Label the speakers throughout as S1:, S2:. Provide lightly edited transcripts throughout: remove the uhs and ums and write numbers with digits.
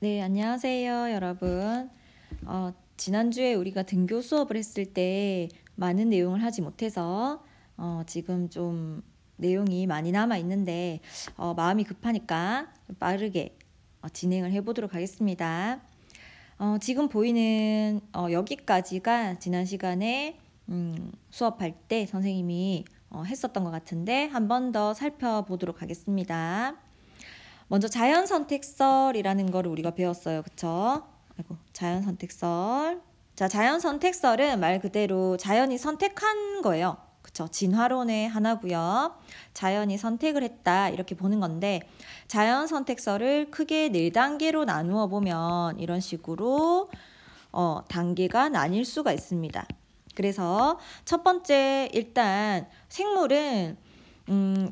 S1: 네, 안녕하세요, 여러분. 지난주에 우리가 등교 수업을 했을 때 많은 내용을 하지 못해서 지금 좀 내용이 많이 남아 있는데 마음이 급하니까 빠르게 진행을 해보도록 하겠습니다. 지금 보이는 여기까지가 지난 시간에 수업할 때 선생님이 했었던 것 같은데 한 번 더 살펴보도록 하겠습니다. 먼저 자연선택설이라는 거를 우리가 배웠어요. 그쵸? 아이고, 자연선택설. 자, 자연선택설은 말 그대로 자연이 선택한 거예요. 그쵸? 진화론의 하나고요. 자연이 선택을 했다 이렇게 보는 건데 자연선택설을 크게 4단계로 나누어 보면 이런 식으로 단계가 나뉠 수가 있습니다. 그래서 첫 번째 일단 생물은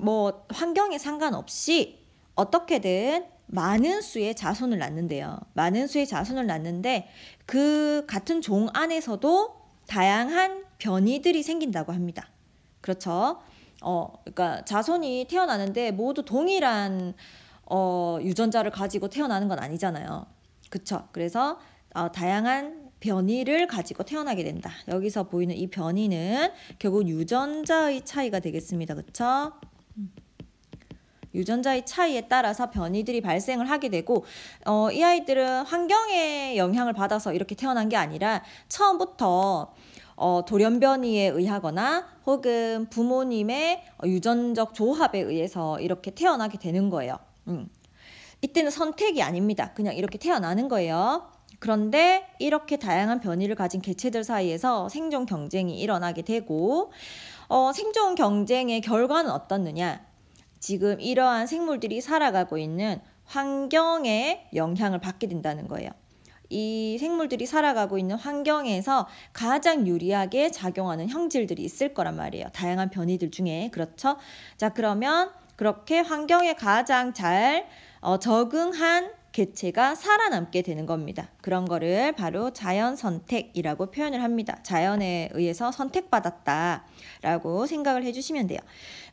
S1: 뭐 환경에 상관없이 어떻게든 많은 수의 자손을 낳는데요. 많은 수의 자손을 낳는데 그 같은 종 안에서도 다양한 변이들이 생긴다고 합니다. 그렇죠? 그러니까 자손이 태어나는데 모두 동일한 유전자를 가지고 태어나는 건 아니잖아요. 그렇죠? 그래서 다양한 변이를 가지고 태어나게 된다. 여기서 보이는 이 변이는 결국 유전자의 차이가 되겠습니다. 그렇죠? 유전자의 차이에 따라서 변이들이 발생을 하게 되고 이 아이들은 환경의 영향을 받아서 이렇게 태어난 게 아니라 처음부터 돌연변이에 의하거나 혹은 부모님의 유전적 조합에 의해서 이렇게 태어나게 되는 거예요. 이때는 선택이 아닙니다. 그냥 이렇게 태어나는 거예요. 그런데 이렇게 다양한 변이를 가진 개체들 사이에서 생존 경쟁이 일어나게 되고 생존 경쟁의 결과는 어떻느냐? 지금 이러한 생물들이 살아가고 있는 환경에 영향을 받게 된다는 거예요. 이 생물들이 살아가고 있는 환경에서 가장 유리하게 작용하는 형질들이 있을 거란 말이에요. 다양한 변이들 중에. 그렇죠? 자, 그러면 그렇게 환경에 가장 잘 적응한 개체가 살아남게 되는 겁니다. 그런 거를 바로 자연 선택이라고 표현을 합니다. 자연에 의해서 선택받았다라고 생각을 해주시면 돼요.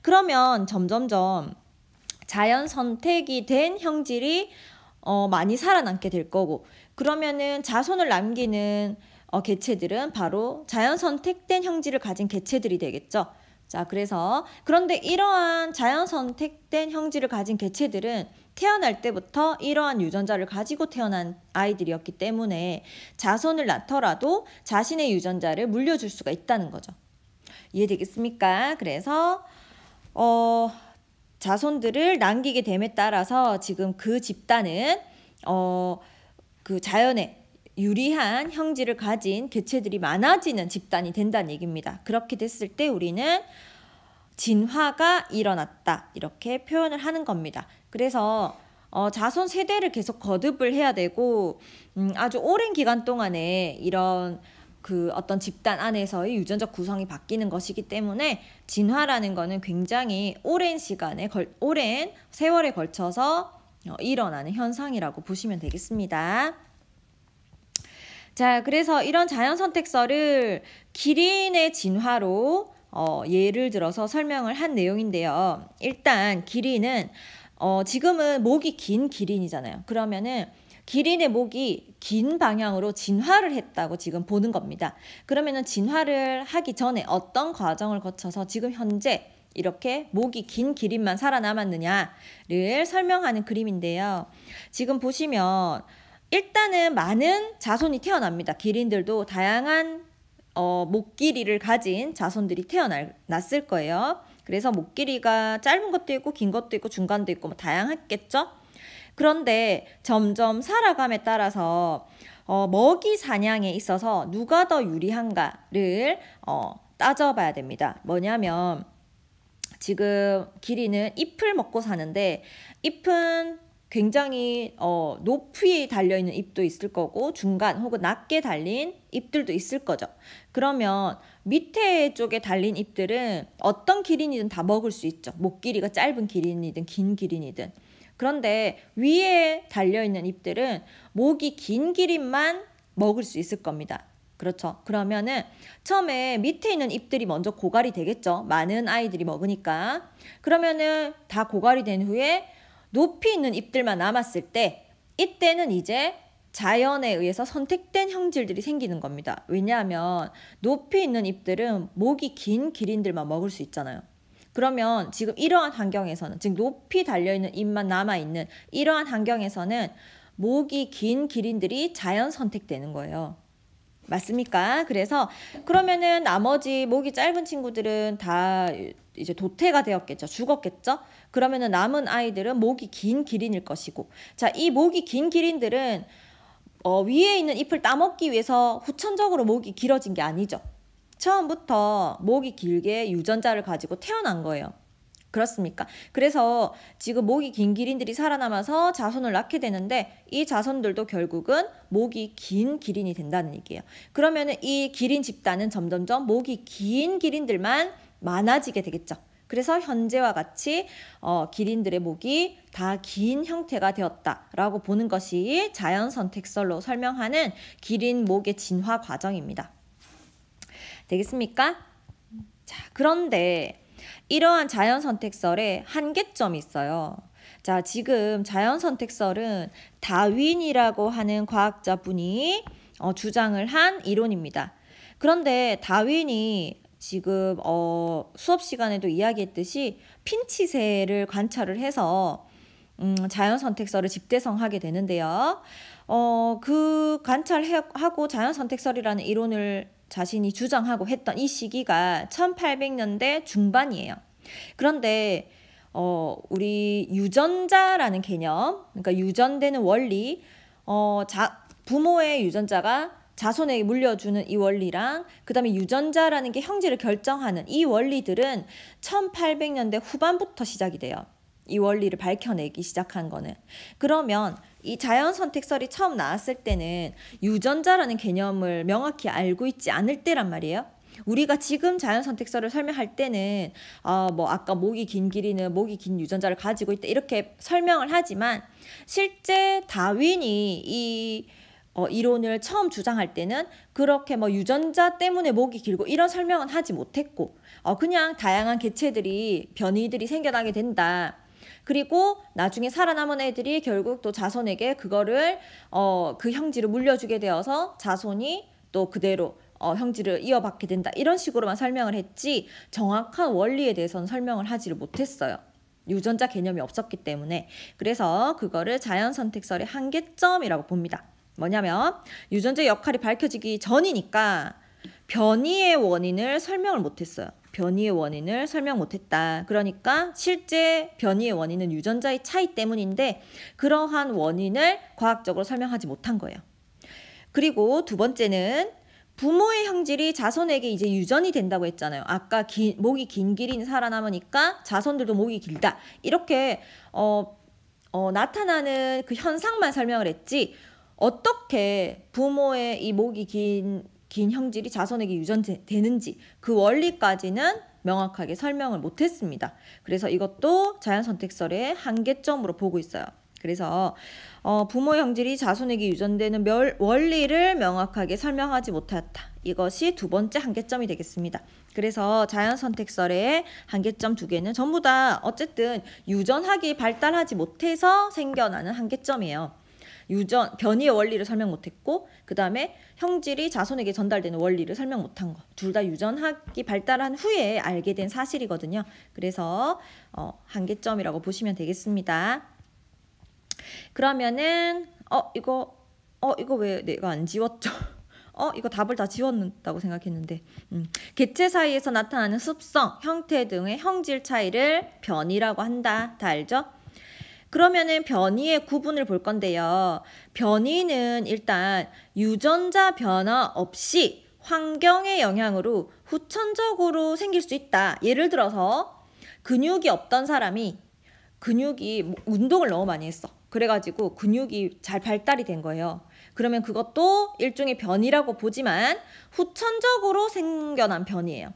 S1: 그러면 점점점 자연 선택이 된 형질이 많이 살아남게 될 거고, 그러면은 자손을 남기는 개체들은 바로 자연 선택된 형질을 가진 개체들이 되겠죠. 자, 그런데 이러한 자연 선택된 형질을 가진 개체들은 태어날 때부터 이러한 유전자를 가지고 태어난 아이들이었기 때문에 자손을 낳더라도 자신의 유전자를 물려줄 수가 있다는 거죠. 이해되겠습니까? 그래서 자손들을 남기게 됨에 따라서 지금 그 집단은 그 자연에 유리한 형질을 가진 개체들이 많아지는 집단이 된다는 얘기입니다. 그렇게 됐을 때 우리는 진화가 일어났다 이렇게 표현을 하는 겁니다. 그래서 자손 세대를 계속 거듭을 해야 되고 아주 오랜 기간 동안에 이런 그 어떤 집단 안에서의 유전적 구성이 바뀌는 것이기 때문에 진화라는 거는 굉장히 오랜 세월에 걸쳐서 일어나는 현상이라고 보시면 되겠습니다. 자, 그래서 이런 자연선택설을 기린의 진화로 예를 들어서 설명을 한 내용인데요. 일단 기린은 지금은 목이 긴 기린이잖아요. 그러면은 기린의 목이 긴 방향으로 진화를 했다고 지금 보는 겁니다. 그러면은 진화를 하기 전에 어떤 과정을 거쳐서 지금 현재 이렇게 목이 긴 기린만 살아남았느냐를 설명하는 그림인데요. 지금 보시면 일단은 많은 자손이 태어납니다. 기린들도 다양한 목 길이를 가진 자손들이 태어났을 거예요. 그래서 목 길이가 짧은 것도 있고 긴 것도 있고 중간도 있고 뭐 다양했겠죠. 그런데 점점 살아감에 따라서 먹이 사냥에 있어서 누가 더 유리한가를 따져봐야 됩니다. 뭐냐면 지금 기린은 잎을 먹고 사는데 잎은 굉장히 높이 달려있는 잎도 있을 거고 중간 혹은 낮게 달린 잎들도 있을 거죠. 그러면 밑에 쪽에 달린 잎들은 어떤 기린이든 다 먹을 수 있죠. 목 길이가 짧은 기린이든 긴 기린이든. 그런데 위에 달려있는 잎들은 목이 긴 기린만 먹을 수 있을 겁니다. 그렇죠. 그러면은 처음에 밑에 있는 잎들이 먼저 고갈이 되겠죠. 많은 아이들이 먹으니까. 그러면은 다 고갈이 된 후에 높이 있는 잎들만 남았을 때 이때는 이제 자연에 의해서 선택된 형질들이 생기는 겁니다. 왜냐하면 높이 있는 잎들은 목이 긴 기린들만 먹을 수 있잖아요. 그러면 지금 이러한 환경에서는, 즉 높이 달려있는 잎만 남아있는 이러한 환경에서는 목이 긴 기린들이 자연 선택되는 거예요. 맞습니까? 그래서 그러면은 나머지 목이 짧은 친구들은 다 이제 도태가 되었겠죠. 죽었겠죠? 그러면은 남은 아이들은 목이 긴 기린일 것이고, 자, 이 목이 긴 기린들은 위에 있는 잎을 따먹기 위해서 후천적으로 목이 길어진 게 아니죠. 처음부터 목이 길게 유전자를 가지고 태어난 거예요. 그렇습니까? 그래서 지금 목이 긴 기린들이 살아남아서 자손을 낳게 되는데 이 자손들도 결국은 목이 긴 기린이 된다는 얘기예요. 그러면은 이 기린 집단은 점점점 목이 긴 기린들만 많아지게 되겠죠. 그래서 현재와 같이 기린들의 목이 다 긴 형태가 되었다라고 보는 것이 자연 선택설로 설명하는 기린 목의 진화 과정입니다. 되겠습니까? 자, 그런데 이러한 자연 선택설에 한계점이 있어요. 자, 지금 자연 선택설은 다윈이라고 하는 과학자분이 주장을 한 이론입니다. 그런데 다윈이 지금 수업 시간에도 이야기했듯이 핀치새를 관찰을 해서 자연 선택설을 집대성하게 되는데요. 그 관찰하고 자연 선택설이라는 이론을 자신이 주장하고 했던 이 시기가 1800년대 중반이에요. 그런데 우리 유전자라는 개념, 그러니까 유전되는 원리, 부모의 유전자가 자손에게 물려주는 이 원리랑 그 다음에 유전자라는 게 형질을 결정하는 이 원리들은 1800년대 후반부터 시작이 돼요. 이 원리를 밝혀내기 시작한 거는. 그러면 이 자연 선택설이 처음 나왔을 때는 유전자라는 개념을 명확히 알고 있지 않을 때란 말이에요. 우리가 지금 자연 선택설을 설명할 때는 아까 목이 긴 기린은 목이 긴 유전자를 가지고 있다 이렇게 설명을 하지만 실제 다윈이 이 이론을 처음 주장할 때는 그렇게 유전자 때문에 목이 길고 이런 설명은 하지 못했고 그냥 다양한 개체들이 변이들이 생겨나게 된다. 그리고 나중에 살아남은 애들이 결국 또 자손에게 그거를 그 형질을 물려주게 되어서 자손이 또 그대로 형질을 이어받게 된다. 이런 식으로만 설명을 했지 정확한 원리에 대해서는 설명을 하지를 못했어요. 유전자 개념이 없었기 때문에. 그래서 그거를 자연 선택설의 한계점이라고 봅니다. 뭐냐면 유전자의 역할이 밝혀지기 전이니까 변이의 원인을 설명을 못했어요. 변이의 원인을 설명 못했다. 그러니까 실제 변이의 원인은 유전자의 차이 때문인데 그러한 원인을 과학적으로 설명하지 못한 거예요. 그리고 두 번째는 부모의 형질이 자손에게 이제 유전이 된다고 했잖아요. 아까 목이 긴 기린이 살아남으니까 자손들도 목이 길다. 이렇게 나타나는 그 현상만 설명을 했지 어떻게 부모의 이 목이 긴 형질이 자손에게 유전되는지 그 원리까지는 명확하게 설명을 못했습니다. 그래서 이것도 자연 선택설의 한계점으로 보고 있어요. 그래서 부모의 형질이 자손에게 유전되는 원리를 명확하게 설명하지 못했다. 이것이 두 번째 한계점이 되겠습니다. 그래서 자연 선택설의 한계점 두 개는 전부 다 어쨌든 유전학이 발달하지 못해서 생겨나는 한계점이에요. 변이의 원리를 설명 못했고 그 다음에 형질이 자손에게 전달되는 원리를 설명 못한 거. 둘 다 유전학이 발달한 후에 알게 된 사실이거든요. 그래서 한계점이라고 보시면 되겠습니다. 그러면은 이거 왜 내가 안 지웠죠? 이거 답을 다 지웠다고 생각했는데 개체 사이에서 나타나는 습성, 형태 등의 형질 차이를 변이라고 한다. 다 알죠? 그러면은 변이의 구분을 볼 건데요. 변이는 일단 유전자 변화 없이 환경의 영향으로 후천적으로 생길 수 있다. 예를 들어서 근육이 없던 사람이 운동을 너무 많이 했어. 그래가지고 근육이 잘 발달이 된 거예요. 그러면 그것도 일종의 변이라고 보지만 후천적으로 생겨난 변이에요.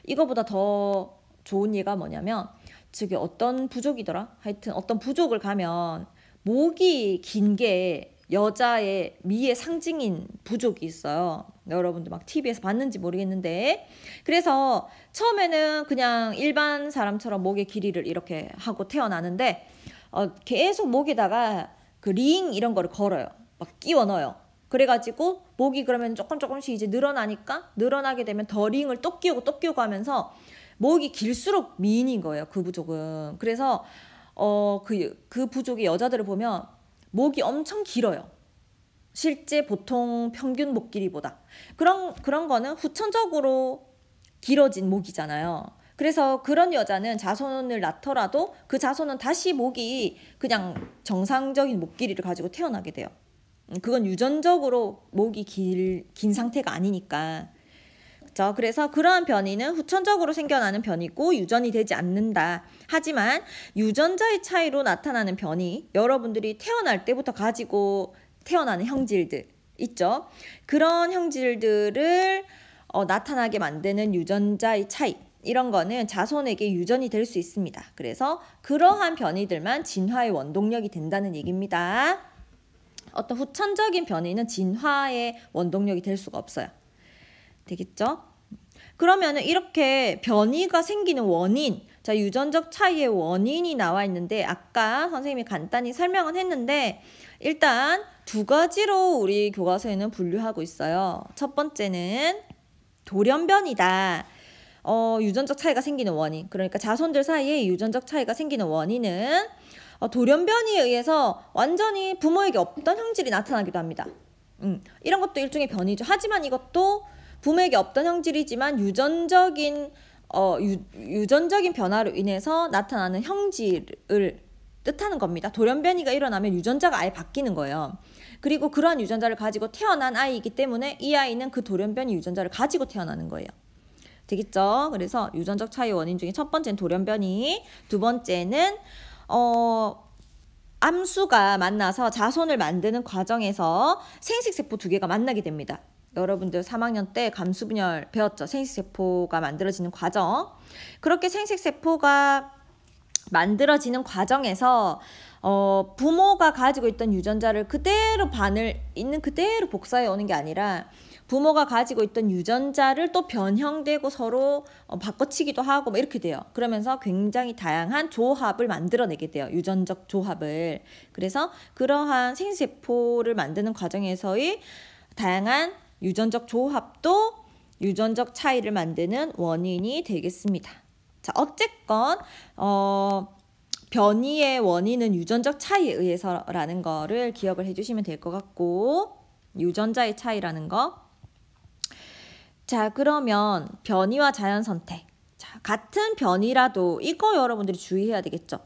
S1: 이거보다 더 좋은 예가 뭐냐면 저기 어떤 부족이더라? 하여튼 어떤 부족을 가면 목이 긴 게 여자의 미의 상징인 부족이 있어요. 여러분들 막 TV에서 봤는지 모르겠는데 그래서 처음에는 그냥 일반 사람처럼 목의 길이를 이렇게 하고 태어나는데 계속 목에다가 그 링 이런 거를 걸어요. 막 끼워 넣어요. 그래가지고 목이 그러면 조금씩 이제 늘어나니까 늘어나게 되면 더 링을 또 끼우고 하면서 목이 길수록 미인인 거예요. 그 부족은. 그래서 그 부족의 여자들을 보면 목이 엄청 길어요. 실제 보통 평균 목 길이보다. 그런 거는 후천적으로 길어진 목이잖아요. 그래서 그런 여자는 자손을 낳더라도 그 자손은 다시 목이 그냥 정상적인 목 길이를 가지고 태어나게 돼요. 그건 유전적으로 목이 긴 상태가 아니니까. 그렇죠? 그래서 그러한 변이는 후천적으로 생겨나는 변이고 유전이 되지 않는다. 하지만 유전자의 차이로 나타나는 변이, 여러분들이 태어날 때부터 가지고 태어나는 형질들 있죠? 그런 형질들을 나타나게 만드는 유전자의 차이, 이런 거는 자손에게 유전이 될 수 있습니다. 그래서 그러한 변이들만 진화의 원동력이 된다는 얘기입니다. 어떤 후천적인 변이는 진화의 원동력이 될 수가 없어요. 되겠죠? 그러면은 이렇게 변이가 생기는 원인, 자, 유전적 차이의 원인이 나와 있는데 아까 선생님이 간단히 설명은 했는데 일단 두 가지로 우리 교과서에는 분류하고 있어요. 첫 번째는 돌연변이다. 유전적 차이가 생기는 원인, 그러니까 자손들 사이에 유전적 차이가 생기는 원인은 돌연변이에 의해서 완전히 부모에게 없던 형질이 나타나기도 합니다. 이런 것도 일종의 변이죠. 하지만 이것도 부모에게 없던 형질이지만 유전적인 변화로 인해서 나타나는 형질을 뜻하는 겁니다. 돌연변이가 일어나면 유전자가 아예 바뀌는 거예요. 그리고 그러한 유전자를 가지고 태어난 아이이기 때문에 이 아이는 그 돌연변이 유전자를 가지고 태어나는 거예요. 되겠죠? 그래서 유전적 차이 원인 중에 첫 번째는 돌연변이, 두 번째는 암수가 만나서 자손을 만드는 과정에서 생식세포 두 개가 만나게 됩니다. 여러분들 3학년 때 감수분열 배웠죠? 생식세포가 만들어지는 과정. 그렇게 생식세포가 만들어지는 과정에서 부모가 가지고 있던 유전자를 있는 그대로 복사해 오는 게 아니라 부모가 가지고 있던 유전자를 또 변형되고 서로 바꿔치기도 하고 뭐 이렇게 돼요. 그러면서 굉장히 다양한 조합을 만들어내게 돼요. 유전적 조합을. 그래서 그러한 생세포를 만드는 과정에서의 다양한 유전적 조합도 유전적 차이를 만드는 원인이 되겠습니다. 자, 어쨌건 변이의 원인은 유전적 차이에 의해서라는 거를 기억을 해주시면 될 것 같고, 유전자의 차이라는 거. 자, 그러면 변이와 자연 선택. 자, 같은 변이라도 이거 여러분들이 주의해야 되겠죠.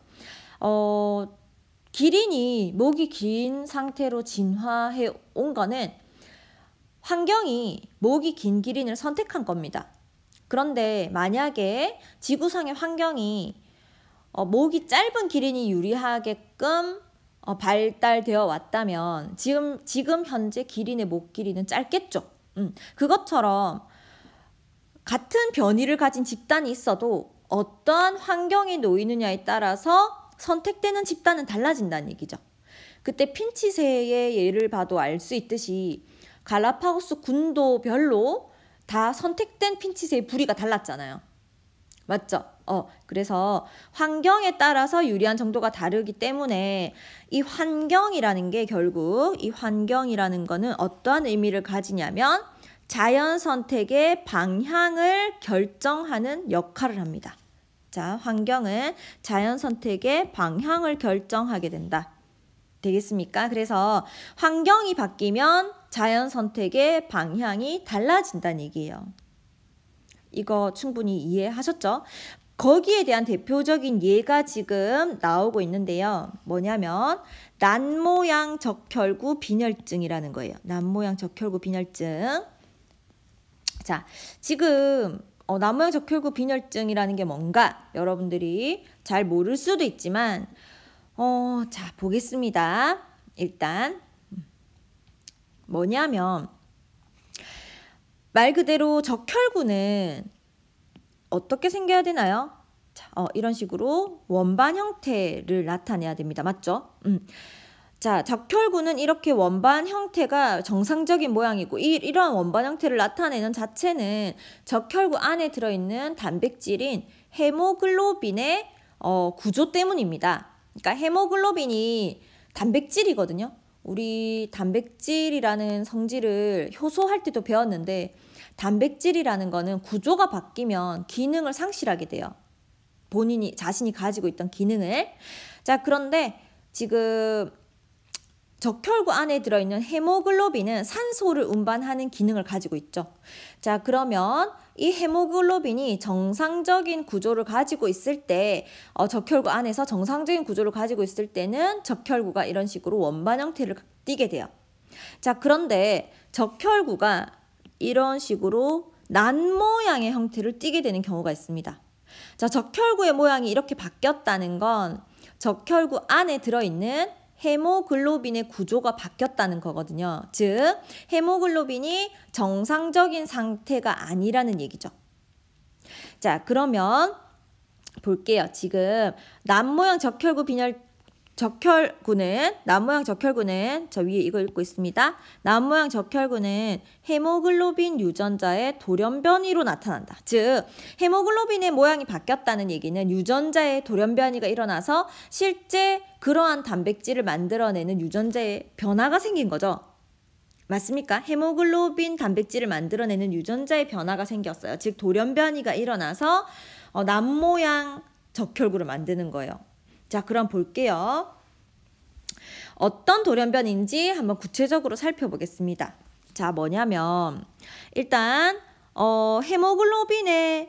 S1: 기린이 목이 긴 상태로 진화해 온 거는 환경이 목이 긴 기린을 선택한 겁니다. 그런데 만약에 지구상의 환경이 목이 짧은 기린이 유리하게끔 발달되어 왔다면 지금 현재 기린의 목 길이는 짧겠죠. 그것처럼 같은 변이를 가진 집단이 있어도 어떠한 환경에 놓이느냐에 따라서 선택되는 집단은 달라진다는 얘기죠. 그때 핀치새의 예를 봐도 알 수 있듯이 갈라파고스 군도별로 다 선택된 핀치새의 부리가 달랐잖아요. 맞죠? 그래서 환경에 따라서 유리한 정도가 다르기 때문에 이 환경이라는 게 결국 이 환경이라는 거는 어떠한 의미를 가지냐면 자연 선택의 방향을 결정하는 역할을 합니다. 자, 환경은 자연 선택의 방향을 결정하게 된다. 되겠습니까? 그래서 환경이 바뀌면 자연 선택의 방향이 달라진다는 얘기예요. 이거 충분히 이해하셨죠? 거기에 대한 대표적인 예가 지금 나오고 있는데요. 뭐냐면 난모양 적혈구 빈혈증이라는 거예요. 난모양 적혈구 빈혈증. 자, 지금 난모양 적혈구 빈혈증이라는 게 뭔가 여러분들이 잘 모를 수도 있지만 자, 보겠습니다. 일단 뭐냐면 말 그대로 적혈구는 어떻게 생겨야 되나요? 자, 이런 식으로 원반 형태를 나타내야 됩니다. 맞죠? 자, 적혈구는 이렇게 원반 형태가 정상적인 모양이고 이러한 원반 형태를 나타내는 자체는 적혈구 안에 들어있는 단백질인 헤모글로빈의 구조 때문입니다. 그러니까 헤모글로빈이 단백질이거든요. 우리 단백질이라는 성질을 효소할 때도 배웠는데 단백질이라는 거는 구조가 바뀌면 기능을 상실하게 돼요. 자신이 가지고 있던 기능을. 자, 그런데 지금 적혈구 안에 들어있는 헤모글로빈은 산소를 운반하는 기능을 가지고 있죠. 자, 그러면 이 헤모글로빈이 정상적인 구조를 가지고 있을 때, 적혈구 안에서 정상적인 구조를 가지고 있을 때는 적혈구가 이런 식으로 원반 형태를 띠게 돼요. 자, 그런데 적혈구가 이런 식으로 난 모양의 형태를 띠게 되는 경우가 있습니다. 자, 적혈구의 모양이 이렇게 바뀌었다는 건 적혈구 안에 들어있는 헤모글로빈의 구조가 바뀌었다는 거거든요. 즉, 헤모글로빈이 정상적인 상태가 아니라는 얘기죠. 자, 그러면 볼게요. 지금 남모양 남모양 적혈구는 저 위에 이거 읽고 있습니다. 남모양 적혈구는 헤모글로빈 유전자의 돌연변이로 나타난다. 즉, 헤모글로빈의 모양이 바뀌었다는 얘기는 유전자의 돌연변이가 일어나서 실제 그러한 단백질을 만들어내는 유전자의 변화가 생긴 거죠. 맞습니까? 헤모글로빈 단백질을 만들어내는 유전자의 변화가 생겼어요. 즉, 돌연변이가 일어나서 남모양 적혈구를 만드는 거예요. 자, 그럼 볼게요. 어떤 돌연변인지 한번 구체적으로 살펴보겠습니다. 자, 뭐냐면 일단 헤모글로빈은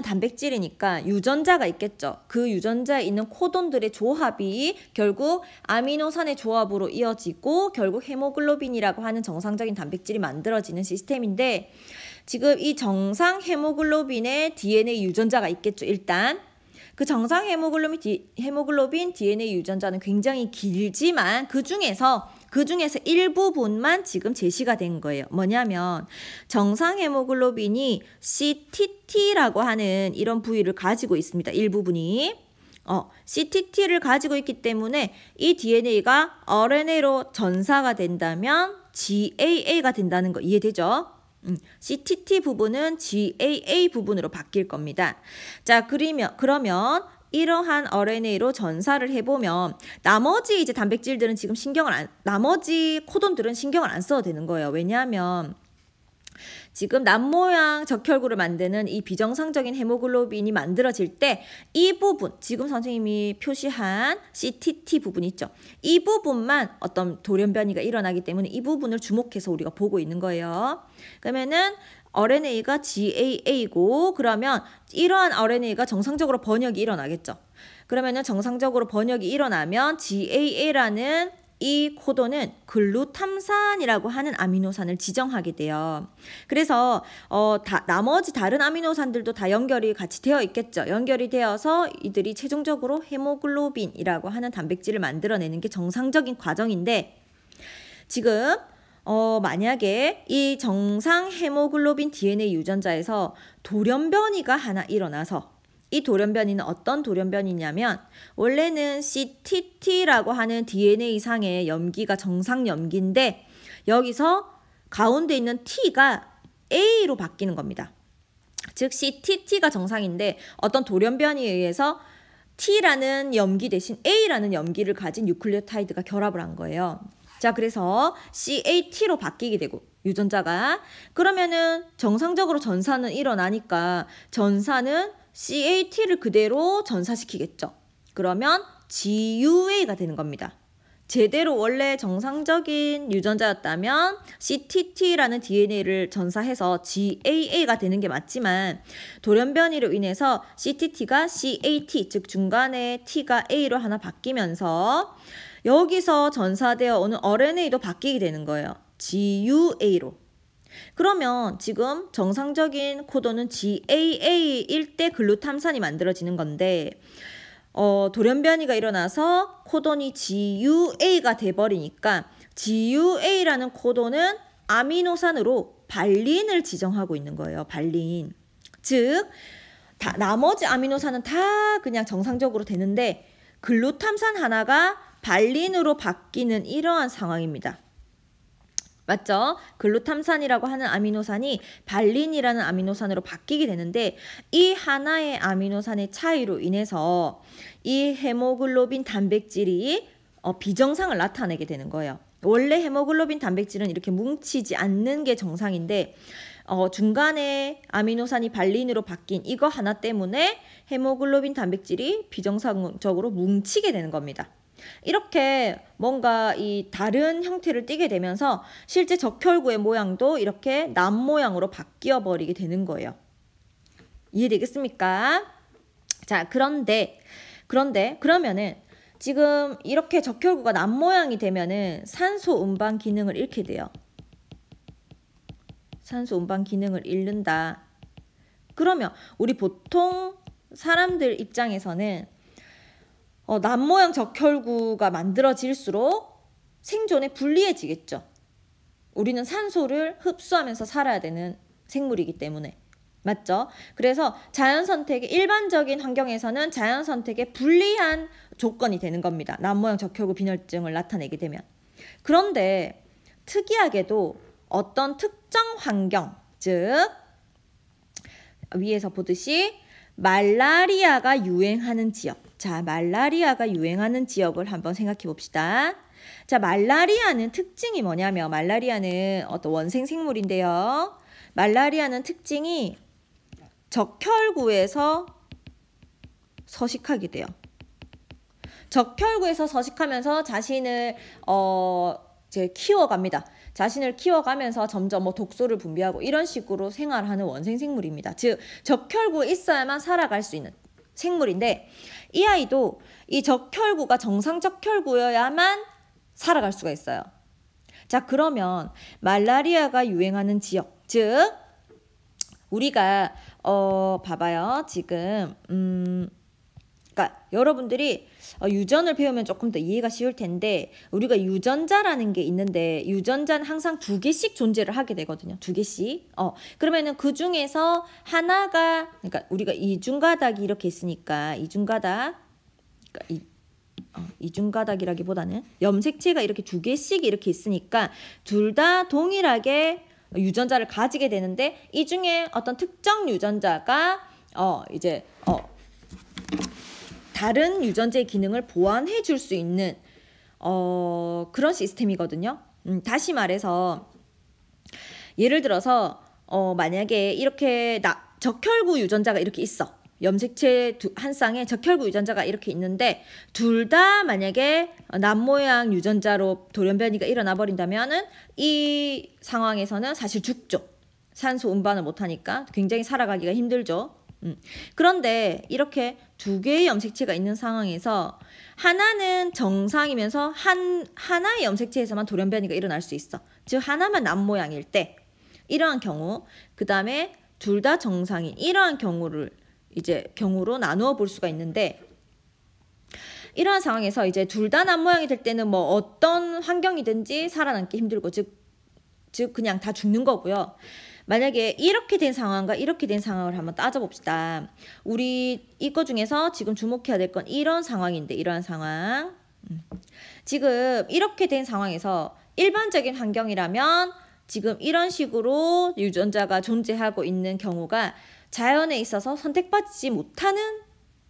S1: 단백질이니까 유전자가 있겠죠. 그 유전자에 있는 코돈들의 조합이 결국 아미노산의 조합으로 이어지고 결국 헤모글로빈이라고 하는 정상적인 단백질이 만들어지는 시스템인데, 지금 이 정상 헤모글로빈의 DNA 유전자가 있겠죠. 일단 그 정상 헤모글로빈 DNA 유전자는 굉장히 길지만 그 중에서 일부분만 지금 제시가 된 거예요. 뭐냐면 정상 헤모글로빈이 CTT라고 하는 이런 부위를 가지고 있습니다. 일부분이. CTT를 가지고 있기 때문에 이 DNA가 RNA로 전사가 된다면 GAA가 된다는 거 이해되죠? CTT 부분은 GAA 부분으로 바뀔 겁니다. 자, 그러면 이러한 RNA로 전사를 해보면 나머지 이제 단백질들은 지금 나머지 코돈들은 신경을 안 써도 되는 거예요. 왜냐하면 지금 남모양 적혈구를 만드는 이 비정상적인 헤모글로빈이 만들어질 때 이 부분, 지금 선생님이 표시한 CTT 부분 있죠. 이 부분만 어떤 돌연변이가 일어나기 때문에 이 부분을 주목해서 우리가 보고 있는 거예요. 그러면은 RNA가 GAA고, 그러면 이러한 RNA가 정상적으로 번역이 일어나겠죠. 그러면은 정상적으로 번역이 일어나면 GAA라는 이 코돈은 글루탐산이라고 하는 아미노산을 지정하게 돼요. 그래서 나머지 다른 아미노산들도 다 연결이 같이 되어 있겠죠. 연결이 되어서 이들이 최종적으로 헤모글로빈이라고 하는 단백질을 만들어내는 게 정상적인 과정인데, 지금 만약에 이 정상 헤모글로빈 DNA 유전자에서 돌연변이가 하나 일어나서, 이 돌연변이는 어떤 돌연변이냐면 원래는 CTT라고 하는 DNA상의 염기가 정상 염기인데 여기서 가운데 있는 T가 A로 바뀌는 겁니다. 즉 CTT가 정상인데 어떤 돌연변이에 의해서 T라는 염기 대신 A라는 염기를 가진 뉴클리오타이드가 결합을 한 거예요. 자, 그래서 CAT로 바뀌게 되고 유전자가, 그러면은 정상적으로 전사는 일어나니까 전사는 CAT를 그대로 전사시키겠죠. 그러면 GUA가 되는 겁니다. 제대로 원래 정상적인 유전자였다면 CTT라는 DNA를 전사해서 GAA가 되는 게 맞지만 돌연변이로 인해서 CTT가 CAT, 즉 중간에 T가 A로 하나 바뀌면서 여기서 전사되어 오는 RNA도 바뀌게 되는 거예요. GUA로. 그러면 지금 정상적인 코돈은 GAA일 때 글루탐산이 만들어지는 건데 돌연변이가 일어나서 코돈이 GUA가 돼버리니까 GUA라는 코돈은 아미노산으로 발린을 지정하고 있는 거예요. 발린. 즉 나머지 아미노산은 다 그냥 정상적으로 되는데 글루탐산 하나가 발린으로 바뀌는 이러한 상황입니다. 맞죠? 글루탐산이라고 하는 아미노산이 발린이라는 아미노산으로 바뀌게 되는데 이 하나의 아미노산의 차이로 인해서 이 헤모글로빈 단백질이 비정상을 나타내게 되는 거예요. 원래 헤모글로빈 단백질은 이렇게 뭉치지 않는 게 정상인데 중간에 아미노산이 발린으로 바뀐 이거 하나 때문에 헤모글로빈 단백질이 비정상적으로 뭉치게 되는 겁니다. 이렇게 뭔가 이 다른 형태를 띠게 되면서 실제 적혈구의 모양도 이렇게 남 모양으로 바뀌어 버리게 되는 거예요. 이해되겠습니까? 자, 그런데 그러면은 지금 이렇게 적혈구가 남 모양이 되면은 산소 운반 기능을 잃게 돼요. 산소 운반 기능을 잃는다. 그러면 우리 보통 사람들 입장에서는 남 모양 적혈구가 만들어질수록 생존에 불리해지겠죠. 우리는 산소를 흡수하면서 살아야 되는 생물이기 때문에. 맞죠? 그래서 자연선택의 일반적인 환경에서는 자연선택에 불리한 조건이 되는 겁니다. 남 모양 적혈구 빈혈증을 나타내게 되면. 그런데 특이하게도 어떤 특정 환경, 즉 위에서 보듯이 말라리아가 유행하는 지역. 자, 말라리아가 유행하는 지역을 한번 생각해 봅시다. 자, 말라리아는 특징이 뭐냐면 말라리아는 어떤 원생 생물인데요. 말라리아는 특징이 적혈구에서 서식하게 돼요. 적혈구에서 서식하면서 자신을 이제 키워갑니다. 자신을 키워가면서 점점 독소를 분비하고 이런 식으로 생활하는 원생 생물입니다. 즉 적혈구에 있어야만 살아갈 수 있는 생물인데 이 아이도 이 적혈구가 정상 적혈구여야만 살아갈 수가 있어요. 자, 그러면 말라리아가 유행하는 지역, 즉 우리가 봐봐요. 지금 그러니까 여러분들이 유전을 배우면 조금 더 이해가 쉬울 텐데 우리가 유전자라는 게 있는데 유전자는 항상 2개씩 존재를 하게 되거든요. 2개씩. 그러면은 그 중에서 하나가 그러니까 우리가 이중가닥이 이렇게 있으니까 이중가닥 그러니까 이중가닥이라기보다는 염색체가 이렇게 2개씩 이렇게 있으니까 둘 다 동일하게 유전자를 가지게 되는데 이 중에 어떤 특정 유전자가 이제 다른 유전자의 기능을 보완해 줄 수 있는 그런 시스템이거든요. 다시 말해서 예를 들어서 만약에 이렇게 적혈구 유전자가 이렇게 있어. 염색체 한 쌍에 적혈구 유전자가 이렇게 있는데 둘 다 만약에 남모양 유전자로 돌연변이가 일어나 버린다면은 이 상황에서는 사실 죽죠. 산소 운반을 못하니까 굉장히 살아가기가 힘들죠. 그런데 이렇게 2개의 염색체가 있는 상황에서 하나는 정상이면서 하나의 염색체에서만 돌연변이가 일어날 수 있어. 즉 하나만 남모양일 때 이러한 경우, 그 다음에 둘 다 정상인 이러한 경우로 나누어 볼 수가 있는데 이러한 상황에서 이제 둘 다 남모양이 될 때는 뭐 어떤 환경이든지 살아남기 힘들고 즉 그냥 다 죽는 거고요. 만약에 이렇게 된 상황과 이렇게 된 상황을 한번 따져봅시다. 우리 이거 중에서 지금 주목해야 될 건 이런 상황인데 이러한 상황. 지금 이렇게 된 상황에서 일반적인 환경이라면 지금 이런 식으로 유전자가 존재하고 있는 경우가 자연에 있어서 선택받지 못하는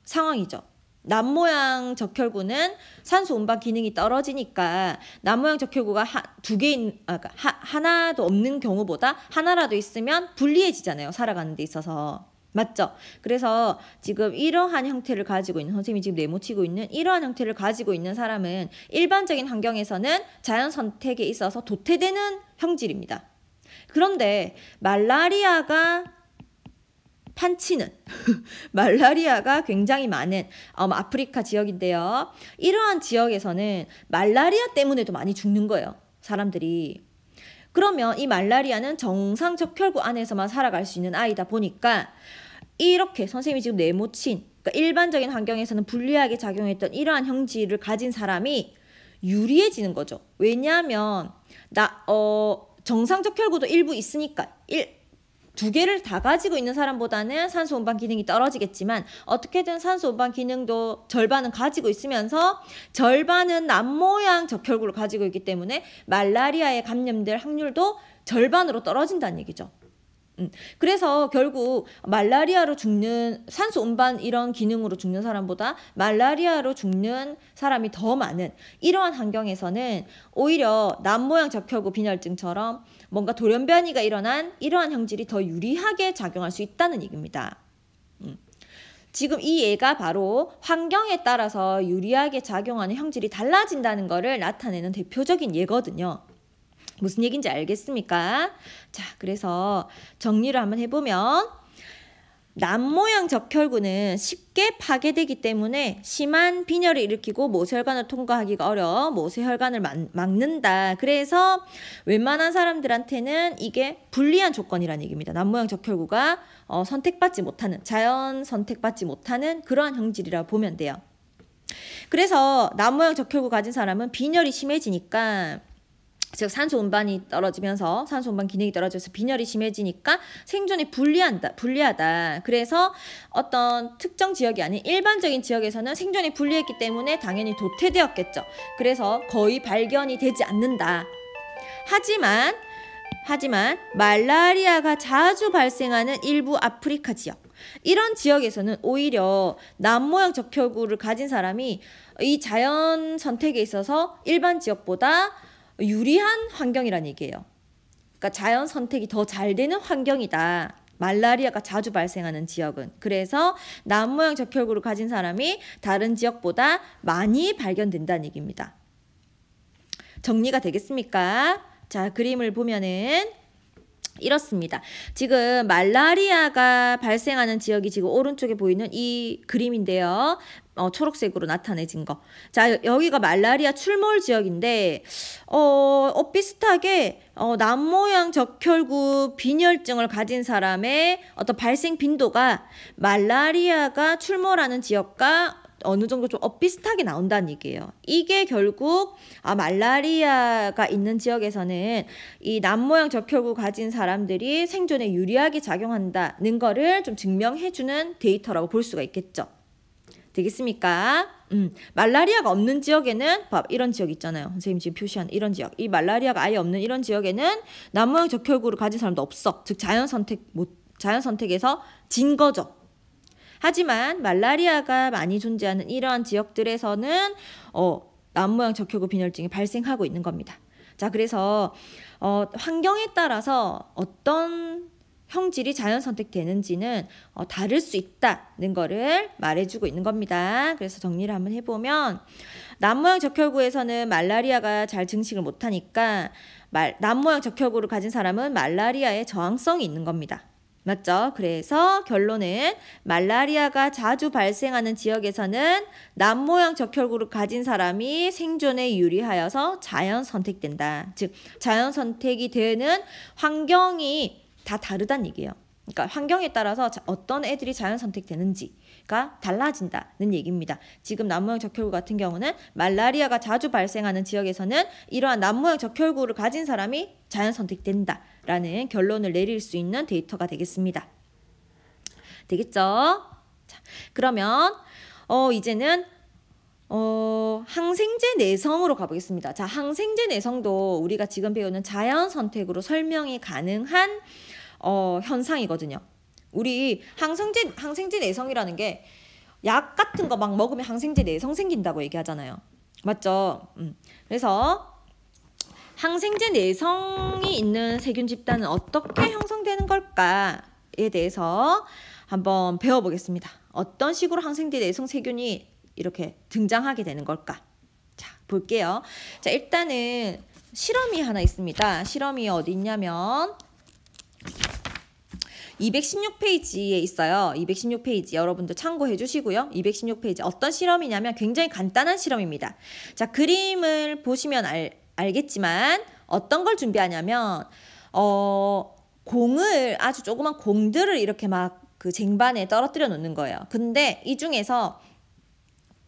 S1: 상황이죠. 남모양 적혈구는 산소 운반 기능이 떨어지니까 남모양 적혈구가 하나도 없는 경우보다 하나라도 있으면 불리해지잖아요. 살아가는 데 있어서. 맞죠? 그래서 지금 이러한 형태를 가지고 있는 선생님이 지금 네모치고 있는 이러한 형태를 가지고 있는 사람은 일반적인 환경에서는 자연 선택에 있어서 도태되는 형질입니다. 그런데 말라리아가 판치는 말라리아가 굉장히 많은 아프리카 지역인데요. 이러한 지역에서는 말라리아 때문에도 많이 죽는 거예요. 사람들이. 그러면 이 말라리아는 정상 적혈구 안에서만 살아갈 수 있는 아이다 보니까 이렇게 선생님이 지금 네모친 그러니까 일반적인 환경에서는 불리하게 작용했던 이러한 형질을 가진 사람이 유리해지는 거죠. 왜냐하면 정상 적혈구도 일부 있으니까 2개를 다 가지고 있는 사람보다는 산소 운반 기능이 떨어지겠지만 어떻게든 산소 운반 기능도 절반은 가지고 있으면서 절반은 남모양 적혈구를 가지고 있기 때문에 말라리아에 감염될 확률도 절반으로 떨어진다는 얘기죠. 그래서 결국 말라리아로 죽는 산소 운반 이런 기능으로 죽는 사람보다 말라리아로 죽는 사람이 더 많은 이러한 환경에서는 오히려 남모양 적혈구 빈혈증처럼 뭔가 돌연변이가 일어난 이러한 형질이 더 유리하게 작용할 수 있다는 얘기입니다. 지금 이 예가 바로 환경에 따라서 유리하게 작용하는 형질이 달라진다는 것을 나타내는 대표적인 예거든요. 무슨 얘기인지 알겠습니까? 자, 그래서 정리를 한번 해보면 남모양 적혈구는 쉽게 파괴되기 때문에 심한 빈혈을 일으키고 모세혈관을 통과하기가 어려워 모세혈관을 막는다. 그래서 웬만한 사람들한테는 이게 불리한 조건이라는 얘기입니다. 남모양 적혈구가 선택받지 못하는, 자연 선택받지 못하는 그러한 형질이라 보면 돼요. 그래서 남모양 적혈구 가진 사람은 빈혈이 심해지니까, 즉 산소 운반이 떨어지면서 산소 운반 기능이 떨어져서 빈혈이 심해지니까 생존에 불리하다. 그래서 어떤 특정 지역이 아닌 일반적인 지역에서는 생존에 불리했기 때문에 당연히 도태되었겠죠. 그래서 거의 발견이 되지 않는다. 하지만 말라리아가 자주 발생하는 일부 아프리카 지역, 이런 지역에서는 오히려 남모양 적혈구를 가진 사람이 이 자연 선택에 있어서 일반 지역보다 유리한 환경이란 얘기예요. 그러니까 자연 선택이 더 잘 되는 환경이다. 말라리아가 자주 발생하는 지역은. 그래서 남모양 적혈구를 가진 사람이 다른 지역보다 많이 발견된다는 얘기입니다. 정리가 되겠습니까? 자, 그림을 보면은 이렇습니다. 지금 말라리아가 발생하는 지역이 지금 오른쪽에 보이는 이 그림인데요. 초록색으로 나타내진 거. 자, 여기가 말라리아 출몰 지역인데 비슷하게 남모양 적혈구 빈혈증을 가진 사람의 어떤 발생 빈도가 말라리아가 출몰하는 지역과 어느 정도 좀 비슷하게 나온다는 얘기예요. 이게 결국 말라리아가 있는 지역에서는 이 남모양 적혈구 가진 사람들이 생존에 유리하게 작용한다는 거를 좀 증명해주는 데이터라고 볼 수가 있겠죠. 되겠습니까? 말라리아가 없는 지역에는 이런 지역 있잖아요. 선생님 지금 표시한 이런 지역. 이 말라리아가 아예 없는 이런 지역에는 남모양 적혈구를 가진 사람도 없어. 즉 자연 선택에서 진 거죠. 하지만 말라리아가 많이 존재하는 이러한 지역들에서는 남모양 적혈구 빈혈증이 발생하고 있는 겁니다. 자, 그래서 환경에 따라서 어떤 형질이 자연 선택되는지는 다를 수 있다는 거를 말해주고 있는 겁니다. 그래서 정리를 한번 해보면 남모양 적혈구에서는 말라리아가 잘 증식을 못하니까 남모양 적혈구를 가진 사람은 말라리아에 저항성이 있는 겁니다. 맞죠? 그래서 결론은 말라리아가 자주 발생하는 지역에서는 남모양 적혈구를 가진 사람이 생존에 유리하여서 자연 선택된다. 즉 자연 선택이 되는 환경이 다 다르다는 얘기예요. 그러니까 환경에 따라서 어떤 애들이 자연 선택되는지가 달라진다는 얘기입니다. 지금 남모양 적혈구 같은 경우는 말라리아가 자주 발생하는 지역에서는 이러한 남모양 적혈구를 가진 사람이 자연 선택된다라는 결론을 내릴 수 있는 데이터가 되겠습니다. 되겠죠? 자, 그러면 이제는 항생제 내성으로 가보겠습니다. 자, 항생제 내성도 우리가 지금 배우는 자연 선택으로 설명이 가능한 현상이거든요. 우리 항생제 내성이라는 게 약 같은 거 막 먹으면 항생제 내성 생긴다고 얘기하잖아요. 맞죠? 그래서 항생제 내성이 있는 세균 집단은 어떻게 형성되는 걸까에 대해서 한번 배워보겠습니다. 어떤 식으로 항생제 내성 세균이 이렇게 등장하게 되는 걸까? 자, 볼게요. 자, 일단은 실험이 하나 있습니다. 실험이 어디 있냐면 216페이지에 있어요. 216페이지 여러분들 참고해 주시고요. 216페이지 어떤 실험이냐면 굉장히 간단한 실험입니다. 자, 그림을 보시면 알겠지만 어떤 걸 준비하냐면 공을 아주 조그만 공들을 이렇게 막 그 쟁반에 떨어뜨려 놓는 거예요. 근데 이 중에서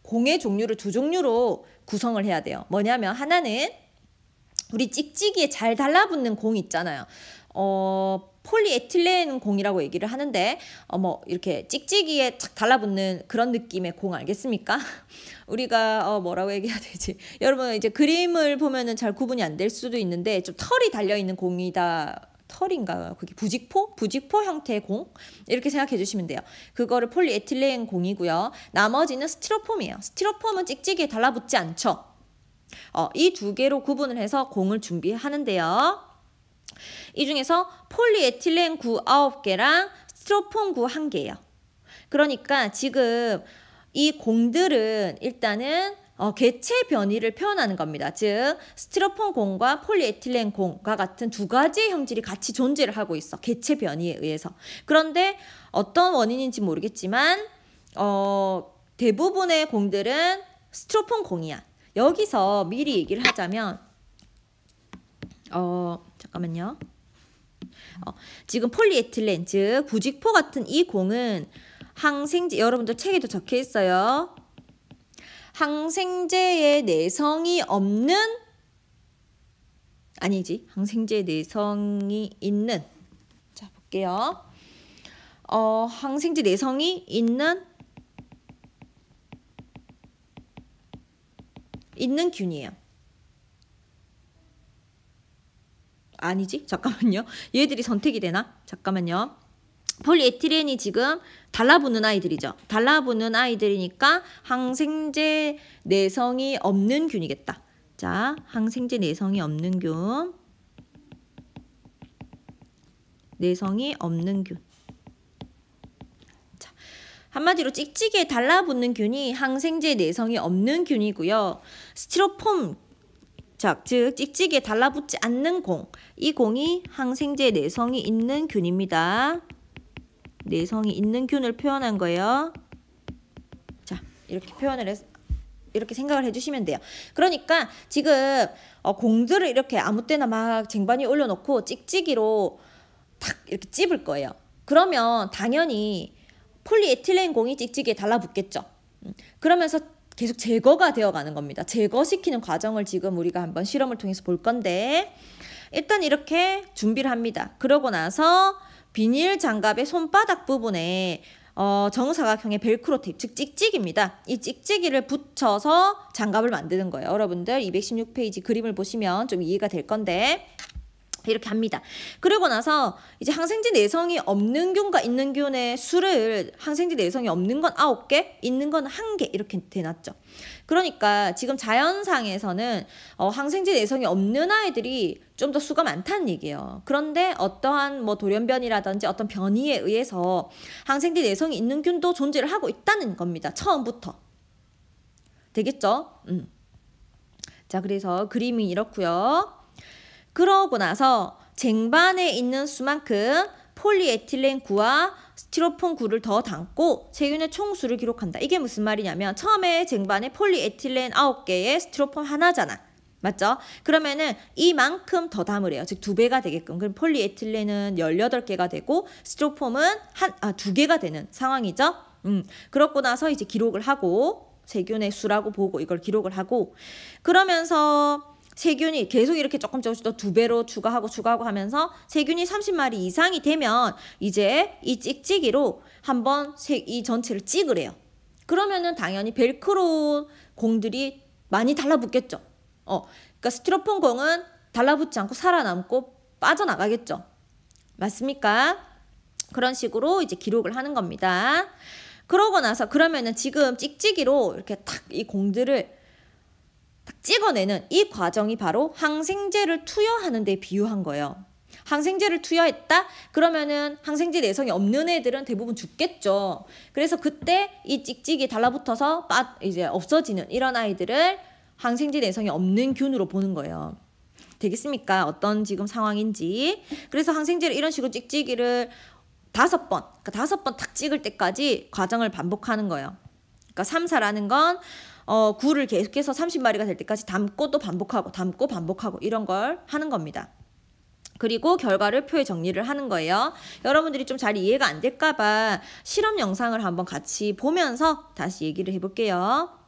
S1: 공의 종류를 두 종류로 구성을 해야 돼요. 뭐냐면 하나는 우리 찍찍이에 잘 달라붙는 공 있잖아요. 폴리에틸렌 공이라고 얘기를 하는데 이렇게 찍찍이에 착 달라붙는 그런 느낌의 공 알겠습니까? 우리가 뭐라고 얘기해야 되지? 여러분 이제 그림을 보면은 잘 구분이 안 될 수도 있는데 좀 털이 달려 있는 공이다. 털인가요? 그게 부직포 형태의 공 이렇게 생각해 주시면 돼요. 그거를 폴리에틸렌 공이고요. 나머지는 스티로폼이에요. 스티로폼은 찍찍이에 달라붙지 않죠. 이 두 개로 구분을 해서 공을 준비하는데요. 이 중에서 폴리에틸렌 구 9개랑 스티로폼 구 1개예요. 그러니까 지금 이 공들은 일단은 개체 변이를 표현하는 겁니다. 즉 스티로폼 공과 폴리에틸렌 공과 같은 두 가지의 형질이 같이 존재를 하고 있어. 개체 변이에 의해서. 그런데 어떤 원인인지 모르겠지만 대부분의 공들은 스티로폼 공이야. 여기서 미리 얘기를 하자면 잠깐만요. 지금 폴리에틸렌 즉 부직포 같은 이 공은 항생제, 여러분들 책에도 적혀 있어요. 항생제의 내성이 없는, 아니지, 항생제의 내성이 있는, 자 볼게요. 항생제 내성이 있는 균이에요. 아니지, 잠깐만요. 얘들이 선택이 되나? 잠깐만요. 폴리에틸렌이 지금 달라붙는 아이들이죠. 달라붙는 아이들이니까 항생제 내성이 없는 균이겠다. 자, 항생제 내성이 없는 균. 내성이 없는 균. 자, 한마디로 찍찍이에 달라붙는 균이 항생제 내성이 없는 균이고요. 스티로폼, 즉 찍찍이에 달라붙지 않는 공. 이 공이 항생제 내성이 있는 균입니다. 내성이 있는 균을 표현한 거예요. 자, 이렇게 표현을 해서 이렇게 생각을 해주시면 돼요. 그러니까 지금 공들을 이렇게 아무 때나 막 쟁반에 올려놓고 찍찍이로 탁 이렇게 찝을 거예요. 그러면 당연히 폴리에틸렌 공이 찍찍이에 달라붙겠죠. 그러면서 계속 제거가 되어가는 겁니다. 제거시키는 과정을 지금 우리가 한번 실험을 통해서 볼 건데 일단 이렇게 준비를 합니다. 그러고 나서 비닐 장갑의 손바닥 부분에 정사각형의 벨크로 테이프, 즉 찍찍입니다. 이 찍찍이를 붙여서 장갑을 만드는 거예요. 여러분들 216페이지 그림을 보시면 좀 이해가 될 건데 이렇게 합니다. 그리고 나서 이제 항생제 내성이 없는 균과 있는 균의 수를 항생제 내성이 없는 건 9개, 있는 건 1개 이렇게 돼놨죠. 그러니까 지금 자연상에서는 항생제 내성이 없는 아이들이 좀 더 수가 많다는 얘기예요. 그런데 어떠한 뭐 돌연변이라든지 어떤 변이에 의해서 항생제 내성이 있는 균도 존재를 하고 있다는 겁니다. 처음부터. 되겠죠? 자, 그래서 그림이 이렇고요. 그러고 나서 쟁반에 있는 수만큼 폴리에틸렌 구와 스티로폼 구를 더 담고 세균의 총수를 기록한다. 이게 무슨 말이냐면 처음에 쟁반에 폴리에틸렌 9개에 스티로폼 하나잖아. 맞죠? 그러면은 이만큼 더 담으래요. 즉 2배가 되게끔. 그럼 폴리에틸렌은 18개가 되고 스티로폼은 2개가 되는 상황이죠. 그러고 나서 이제 기록을 하고 세균의 수라고 보고 이걸 기록을 하고 그러면서 세균이 계속 이렇게 조금씩 더 2배로 추가하고 하면서 세균이 30마리 이상이 되면 이제 이 찍찍이로 한번 이 전체를 찍으래요. 그러면은 당연히 벨크로 공들이 많이 달라붙겠죠. 그러니까 스티로폼 공은 달라붙지 않고 살아남고 빠져나가겠죠. 맞습니까? 그런 식으로 이제 기록을 하는 겁니다. 그러고 나서 그러면은 지금 찍찍이로 이렇게 탁 이 공들을 딱 찍어내는 이 과정이 바로 항생제를 투여하는 데 비유한 거예요. 항생제를 투여했다? 그러면은 항생제 내성이 없는 애들은 대부분 죽겠죠. 그래서 그때 이 찍찍이 달라붙어서 이제 없어지는 이런 아이들을 항생제 내성이 없는 균으로 보는 거예요. 되겠습니까? 어떤 지금 상황인지. 그래서 항생제를 이런 식으로 찍찍이를 5번, 그러니까 5번 탁 찍을 때까지 과정을 반복하는 거예요. 그러니까 3사라는 건 구를 계속해서 30마리가 될 때까지 담고 또 반복하고 담고 반복하고 이런 걸 하는 겁니다. 그리고 결과를 표에 정리를 하는 거예요. 여러분들이 좀 잘 이해가 안 될까 봐 실험 영상을 한번 같이 보면서 다시 얘기를 해볼게요.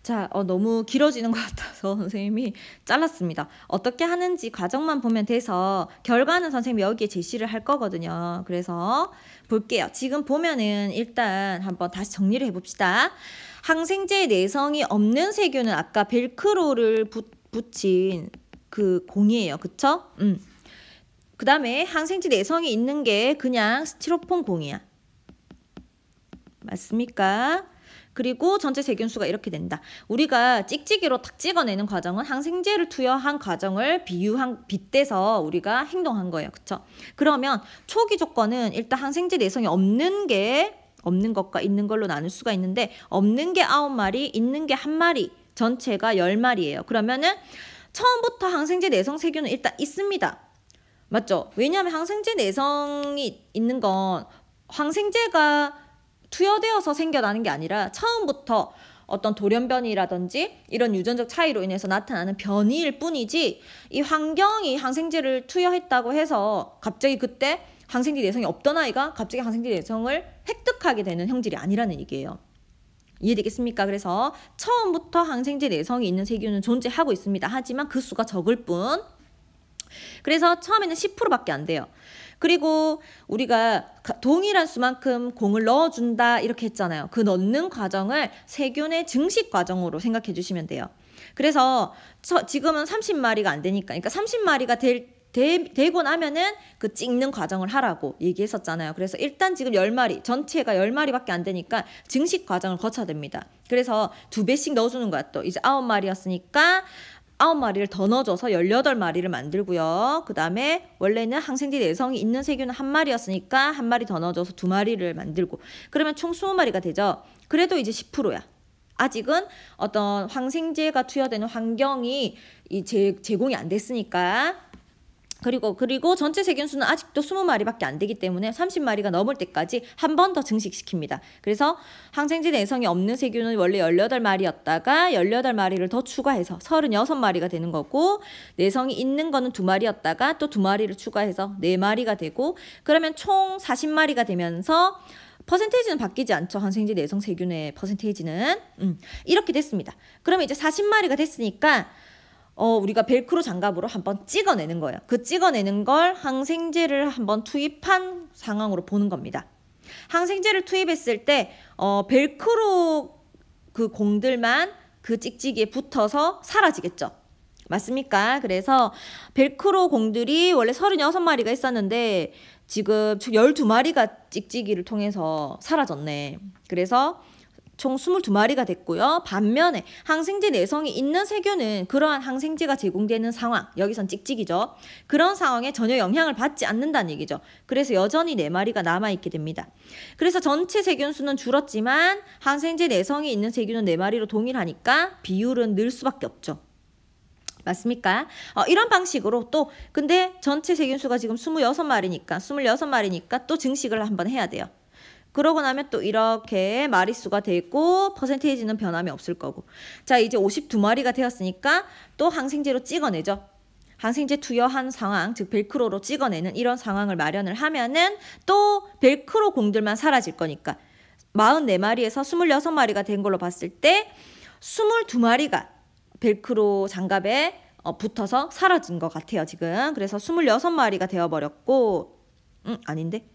S1: 자, 너무 길어지는 것 같아서 선생님이 잘랐습니다. 어떻게 하는지 과정만 보면 돼서 결과는 선생님이 여기에 제시를 할 거거든요. 그래서 볼게요. 지금 보면은 일단 한번 다시 정리를 해봅시다. 항생제 내성이 없는 세균은 아까 벨크로를 붙인 그 공이에요. 그쵸? 그 다음에 항생제 내성이 있는 게 그냥 스티로폼 공이야. 맞습니까? 그리고 전체 세균수가 이렇게 된다. 우리가 찍찍이로 탁 찍어내는 과정은 항생제를 투여한 과정을 빗대서 우리가 행동한 거예요. 그쵸? 그러면 초기 조건은 일단 항생제 내성이 없는 것과 있는 걸로 나눌 수가 있는데 없는 게 9마리, 있는 게 1마리, 전체가 10마리예요. 그러면은 처음부터 항생제 내성 세균은 일단 있습니다. 맞죠? 왜냐하면 항생제 내성이 있는 건 항생제가 투여되어서 생겨나는 게 아니라 처음부터 어떤 돌연변이라든지 이런 유전적 차이로 인해서 나타나는 변이일 뿐이지 이 환경이 항생제를 투여했다고 해서 갑자기 그때 항생제 내성이 없던 아이가 갑자기 항생제 내성을 획득하게 되는 형질이 아니라는 얘기예요. 이해되겠습니까? 그래서 처음부터 항생제 내성이 있는 세균은 존재하고 있습니다. 하지만 그 수가 적을 뿐. 그래서 처음에는 10%밖에 안 돼요. 그리고 우리가 동일한 수만큼 공을 넣어준다 이렇게 했잖아요. 그 넣는 과정을 세균의 증식 과정으로 생각해 주시면 돼요. 그래서 지금은 30마리가 안 되니까 그러니까 30마리가 되고 나면은 그 찍는 과정을 하라고 얘기했었잖아요. 그래서 일단 지금 10마리, 전체가 10마리밖에 안 되니까 증식 과정을 거쳐야 됩니다. 그래서 2배씩 넣어주는 거야. 또 이제 9마리였으니까 9마리를 더 넣어줘서 18마리를 만들고요. 그 다음에 원래는 항생제 내성이 있는 세균은 1마리였으니까 1마리 더 넣어줘서 2마리를 만들고 그러면 총 20마리가 되죠. 그래도 이제 10%야. 아직은 어떤 항생제가 투여되는 환경이 제공이 안 됐으니까 그리고 전체 세균수는 아직도 20마리밖에 안 되기 때문에 30마리가 넘을 때까지 한 번 더 증식시킵니다. 그래서 항생제 내성이 없는 세균은 원래 18마리였다가 18마리를 더 추가해서 36마리가 되는 거고 내성이 있는 거는 2마리였다가 또 2마리를 추가해서 4마리가 되고 그러면 총 40마리가 되면서 퍼센테이지는 바뀌지 않죠. 항생제 내성 세균의 퍼센테이지는. 이렇게 됐습니다. 그러면 이제 40마리가 됐으니까 우리가 벨크로 장갑으로 한번 찍어내는 거예요. 그 찍어내는 걸 항생제를 한번 투입한 상황으로 보는 겁니다. 항생제를 투입했을 때 벨크로 그 공들만 그 찍찍이에 붙어서 사라지겠죠. 맞습니까? 그래서 벨크로 공들이 원래 36마리가 있었는데 지금 총 12마리가 찍찍이를 통해서 사라졌네. 그래서 총 22마리가 됐고요. 반면에 항생제 내성이 있는 세균은 그러한 항생제가 제공되는 상황, 여기선 찍찍이죠. 그런 상황에 전혀 영향을 받지 않는다는 얘기죠. 그래서 여전히 4마리가 남아있게 됩니다. 그래서 전체 세균 수는 줄었지만 항생제 내성이 있는 세균은 4마리로 동일하니까 비율은 늘 수밖에 없죠. 맞습니까? 이런 방식으로 또 근데 전체 세균수가 지금 26마리니까 또 증식을 한번 해야 돼요. 그러고 나면 또 이렇게 마리수가 되고 퍼센테이지는 변함이 없을 거고. 자, 이제 52마리가 되었으니까 또 항생제로 찍어내죠. 항생제 투여한 상황, 즉 벨크로로 찍어내는 이런 상황을 마련을 하면은 또 벨크로 공들만 사라질 거니까 44마리에서 26마리가 된 걸로 봤을 때 22마리가 벨크로 장갑에 붙어서 사라진 것 같아요, 지금. 그래서 26마리가 되어버렸고, 아닌데?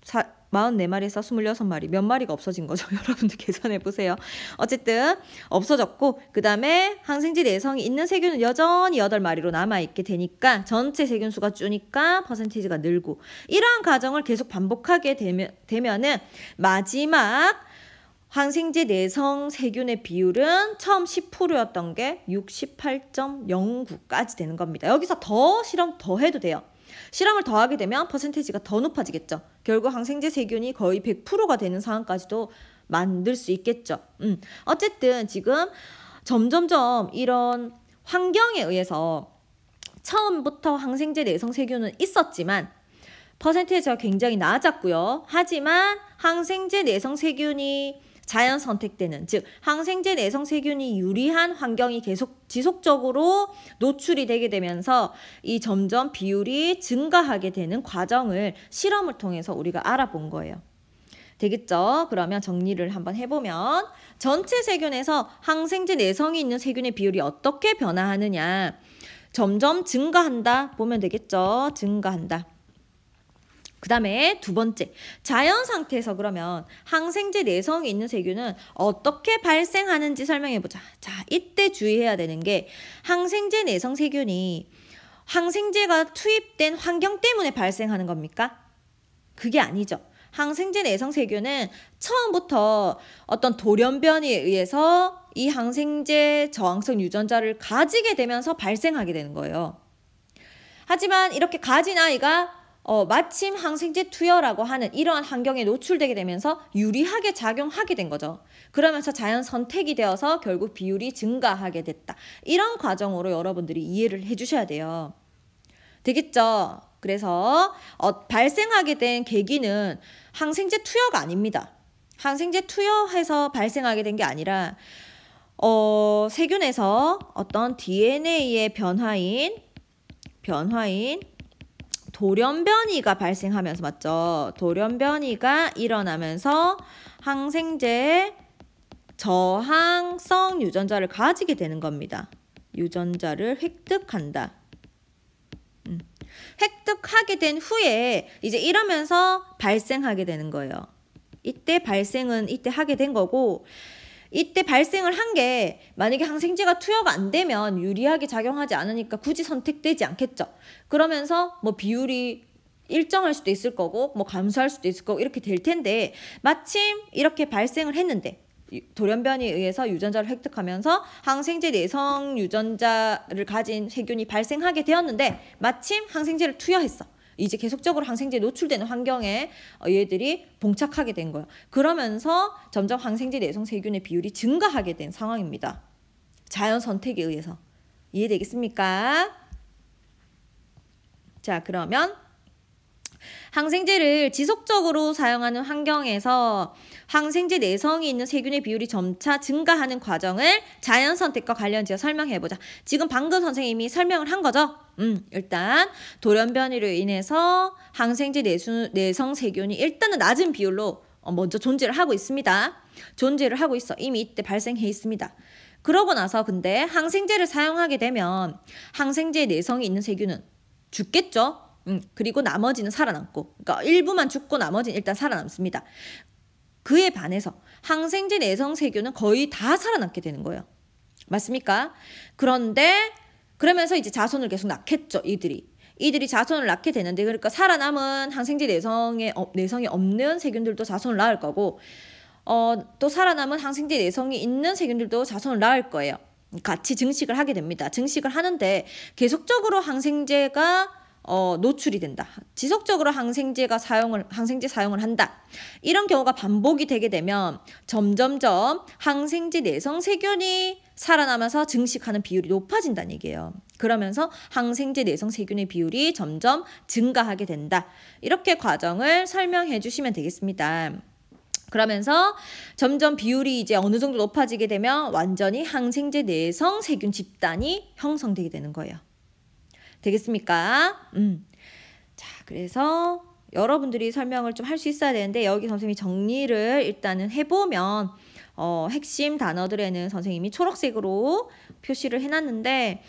S1: 44마리에서 26마리. 몇 마리가 없어진 거죠? 여러분들 계산해보세요. 어쨌든 없어졌고, 그 다음에 항생제 내성이 있는 세균은 여전히 8마리로 남아있게 되니까 전체 세균 수가 주니까 퍼센티지가 늘고, 이러한 과정을 계속 반복하게 되면은 마지막 항생제 내성 세균의 비율은 처음 10%였던 게 68.09까지 되는 겁니다. 여기서 실험 더 해도 돼요. 실험을 더 하게 되면 퍼센테이지가 더 높아지겠죠. 결국 항생제 세균이 거의 100%가 되는 상황까지도 만들 수 있겠죠. 어쨌든 지금 점점점 이런 환경에 의해서 처음부터 항생제 내성 세균은 있었지만 퍼센테이지가 굉장히 낮았고요. 하지만 항생제 내성 세균이 자연 선택되는, 즉 항생제 내성 세균이 유리한 환경이 계속 지속적으로 노출이 되게 되면서 이 점점 비율이 증가하게 되는 과정을 실험을 통해서 우리가 알아본 거예요. 되겠죠? 그러면 정리를 한번 해보면 전체 세균에서 항생제 내성이 있는 세균의 비율이 어떻게 변화하느냐, 점점 증가한다 보면 되겠죠? 증가한다. 그 다음에 두 번째, 자연 상태에서 그러면 항생제 내성이 있는 세균은 어떻게 발생하는지 설명해보자. 자, 이때 주의해야 되는 게 항생제 내성 세균이 항생제가 투입된 환경 때문에 발생하는 겁니까? 그게 아니죠. 항생제 내성 세균은 처음부터 어떤 돌연변이에 의해서 이 항생제 저항성 유전자를 가지게 되면서 발생하게 되는 거예요. 하지만 이렇게 가진 아이가 마침 항생제 투여라고 하는 이러한 환경에 노출되게 되면서 유리하게 작용하게 된 거죠. 그러면서 자연 선택이 되어서 결국 비율이 증가하게 됐다. 이런 과정으로 여러분들이 이해를 해주셔야 돼요. 되겠죠? 그래서 발생하게 된 계기는 항생제 투여가 아닙니다. 항생제 투여해서 발생하게 된 게 아니라 세균에서 어떤 DNA의 변화인 돌연변이가 발생하면서, 맞죠? 돌연변이가 일어나면서 항생제 저항성 유전자를 가지게 되는 겁니다. 유전자를 획득한다. 획득하게 된 후에 이제 이러면서 발생하게 되는 거예요. 이때 발생은 이때 하게 된 거고, 이때 발생을 한 게 만약에 항생제가 투여가 안 되면 유리하게 작용하지 않으니까 굳이 선택되지 않겠죠. 그러면서 뭐 비율이 일정할 수도 있을 거고 뭐 감소할 수도 있을 거고 이렇게 될 텐데, 마침 이렇게 발생을 했는데 돌연변이에 의해서 유전자를 획득하면서 항생제 내성 유전자를 가진 세균이 발생하게 되었는데 마침 항생제를 투여했어. 이제 계속적으로 항생제에 노출되는 환경에 얘들이 봉착하게 된 거예요. 그러면서 점점 항생제 내성 세균의 비율이 증가하게 된 상황입니다. 자연 선택에 의해서. 이해되겠습니까? 자, 그러면 항생제를 지속적으로 사용하는 환경에서 항생제 내성이 있는 세균의 비율이 점차 증가하는 과정을 자연 선택과 관련지어 설명해보자. 지금 방금 선생님이 설명을 한 거죠? 일단 돌연변이로 인해서 항생제 내성 세균이 일단은 낮은 비율로 먼저 존재를 하고 있습니다. 존재를 하고 있어. 이미 이때 발생해 있습니다. 그러고 나서 근데 항생제를 사용하게 되면 항생제 내성이 있는 세균은 죽겠죠? 그리고 나머지는 살아남고, 그러니까 일부만 죽고 나머지는 일단 살아남습니다. 그에 반해서 항생제 내성 세균은 거의 다 살아남게 되는 거예요. 맞습니까? 그런데 그러면서 이제 자손을 계속 낳겠죠, 이들이 자손을 낳게 되는데, 그러니까 살아남은 항생제 내성이 없는 세균들도 자손을 낳을 거고, 또 살아남은 항생제 내성이 있는 세균들도 자손을 낳을 거예요. 같이 증식을 하게 됩니다. 증식을 하는데 계속적으로 항생제가 노출이 된다. 지속적으로 항생제 사용을 한다. 이런 경우가 반복이 되게 되면 점점점 항생제 내성 세균이 살아남아서 증식하는 비율이 높아진다는 얘기예요. 그러면서 항생제 내성 세균의 비율이 점점 증가하게 된다. 이렇게 과정을 설명해 주시면 되겠습니다. 그러면서 점점 비율이 이제 어느 정도 높아지게 되면 완전히 항생제 내성 세균 집단이 형성되게 되는 거예요. 되겠습니까? 자, 그래서 여러분들이 설명을 좀 할 수 있어야 되는데, 여기 선생님이 정리를 일단은 해보면 핵심 단어들에는 선생님이 초록색으로 표시를 해놨는데,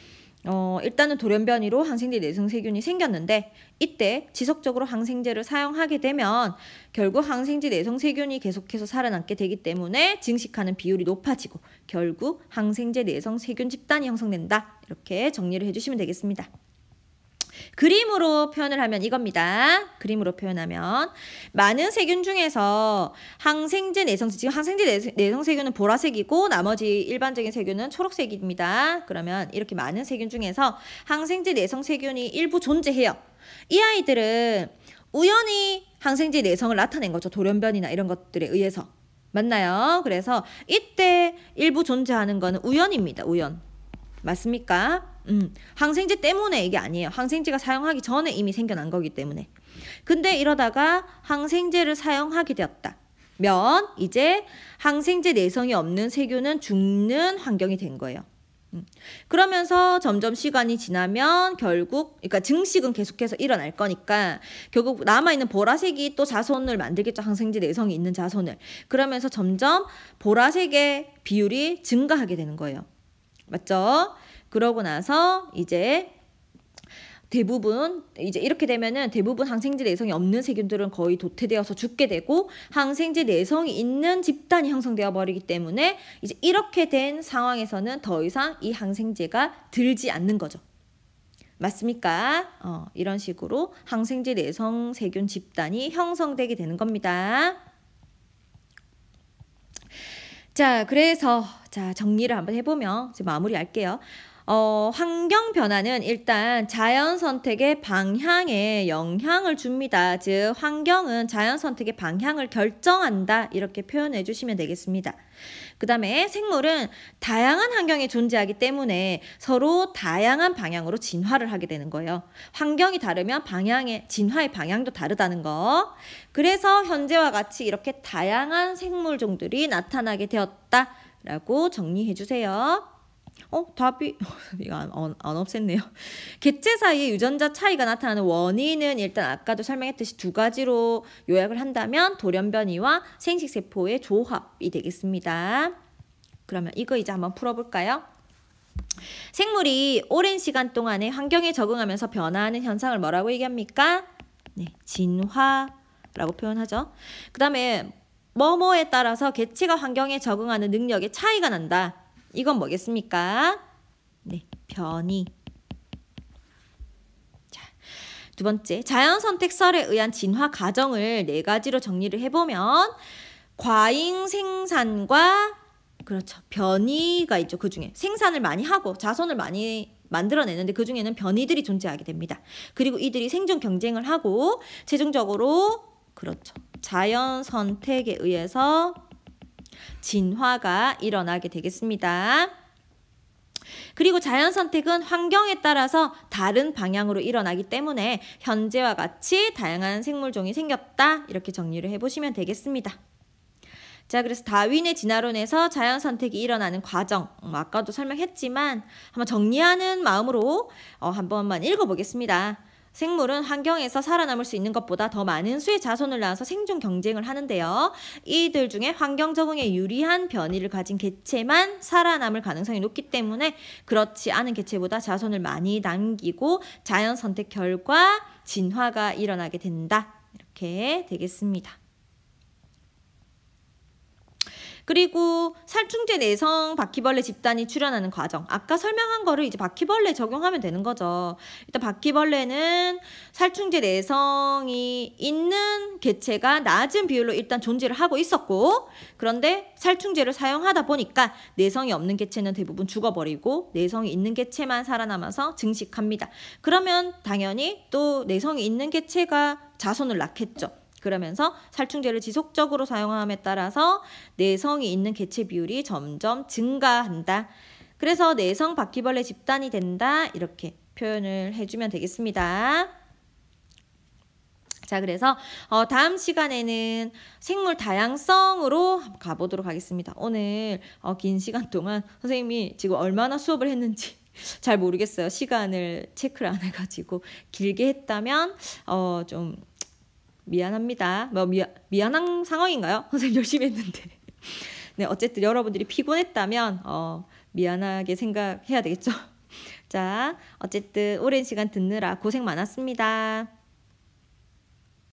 S1: 일단은 돌연변이로 항생제 내성 세균이 생겼는데, 이때 지속적으로 항생제를 사용하게 되면 결국 항생제 내성 세균이 계속해서 살아남게 되기 때문에 증식하는 비율이 높아지고 결국 항생제 내성 세균 집단이 형성된다. 이렇게 정리를 해주시면 되겠습니다. 그림으로 표현을 하면 이겁니다. 그림으로 표현하면 많은 세균 중에서 지금 항생제 내성 세균은 보라색이고 나머지 일반적인 세균은 초록색입니다. 그러면 이렇게 많은 세균 중에서 항생제 내성 세균이 일부 존재해요. 이 아이들은 우연히 항생제 내성을 나타낸 거죠. 돌연변이나 이런 것들에 의해서. 맞나요? 그래서 이때 일부 존재하는 거는 우연입니다. 우연. 맞습니까? 항생제 때문에 이게 아니에요. 항생제가 사용하기 전에 이미 생겨난 거기 때문에. 근데 이러다가 항생제를 사용하게 되었다면 이제 항생제 내성이 없는 세균은 죽는 환경이 된 거예요. 그러면서 점점 시간이 지나면 그러니까 증식은 계속해서 일어날 거니까 결국 남아있는 보라색이 또 자손을 만들겠죠. 항생제 내성이 있는 자손을. 그러면서 점점 보라색의 비율이 증가하게 되는 거예요. 맞죠? 그러고 나서 이제 이렇게 되면은 대부분 항생제 내성이 없는 세균들은 거의 도태되어서 죽게 되고 항생제 내성이 있는 집단이 형성되어 버리기 때문에 이제 이렇게 된 상황에서는 더 이상 이 항생제가 들지 않는 거죠. 맞습니까? 이런 식으로 항생제 내성 세균 집단이 형성되게 되는 겁니다. 자, 그래서 정리를 한번 해보면 이제 마무리할게요. 환경 변화는 일단 자연 선택의 방향에 영향을 줍니다. 즉 환경은 자연 선택의 방향을 결정한다. 이렇게 표현해 주시면 되겠습니다. 그 다음에 생물은 다양한 환경에 존재하기 때문에 서로 다양한 방향으로 진화를 하게 되는 거예요. 환경이 다르면 진화의 방향도 다르다는 거. 그래서 현재와 같이 이렇게 다양한 생물종들이 나타나게 되었다라고 정리해 주세요. 답이 이거 안 없앴네요. 개체 사이의 유전자 차이가 나타나는 원인은 일단 아까도 설명했듯이 두 가지로 요약을 한다면 돌연변이와 생식세포의 조합이 되겠습니다. 그러면 이거 이제 한번 풀어볼까요? 생물이 오랜 시간 동안에 환경에 적응하면서 변화하는 현상을 뭐라고 얘기합니까? 네, 진화라고 표현하죠. 그 다음에 뭐뭐에 따라서 개체가 환경에 적응하는 능력에 차이가 난다. 이건 뭐겠습니까? 네, 변이. 자, 두 번째, 자연선택설에 의한 진화 과정을 4가지로 정리를 해보면 과잉 생산과 그렇죠, 변이가 있죠. 그 중에 생산을 많이 하고 자손을 많이 만들어내는데 그 중에는 변이들이 존재하게 됩니다. 그리고 이들이 생존 경쟁을 하고 최종적으로 그렇죠, 자연선택에 의해서 진화가 일어나게 되겠습니다. 그리고 자연선택은 환경에 따라서 다른 방향으로 일어나기 때문에 현재와 같이 다양한 생물종이 생겼다. 이렇게 정리를 해보시면 되겠습니다. 자, 그래서 다윈의 진화론에서 자연선택이 일어나는 과정, 아까도 설명했지만 한번 정리하는 마음으로 한 번만 읽어보겠습니다. 생물은 환경에서 살아남을 수 있는 것보다 더 많은 수의 자손을 낳아서 생존 경쟁을 하는데요. 이들 중에 환경 적응에 유리한 변이를 가진 개체만 살아남을 가능성이 높기 때문에 그렇지 않은 개체보다 자손을 많이 남기고 자연 선택 결과 진화가 일어나게 된다. 이렇게 되겠습니다. 그리고 살충제 내성 바퀴벌레 집단이 출현하는 과정. 아까 설명한 거를 이제 바퀴벌레 적용하면 되는 거죠. 일단 바퀴벌레는 살충제 내성이 있는 개체가 낮은 비율로 일단 존재를 하고 있었고, 그런데 살충제를 사용하다 보니까 내성이 없는 개체는 대부분 죽어버리고 내성이 있는 개체만 살아남아서 증식합니다. 그러면 당연히 또 내성이 있는 개체가 자손을 낳겠죠. 그러면서 살충제를 지속적으로 사용함에 따라서 내성이 있는 개체 비율이 점점 증가한다. 그래서 내성 바퀴벌레 집단이 된다. 이렇게 표현을 해주면 되겠습니다. 자, 그래서 다음 시간에는 생물 다양성으로 가보도록 하겠습니다. 오늘 긴 시간 동안 선생님이 지금 얼마나 수업을 했는지 잘 모르겠어요. 시간을 체크를 안 해가지고 길게 했다면 좀 미안합니다. 뭐 미안한 상황인가요? 선생님 열심히 했는데. 네, 어쨌든 여러분들이 피곤했다면 미안하게 생각해야 되겠죠. 자, 어쨌든 오랜 시간 듣느라 고생 많았습니다.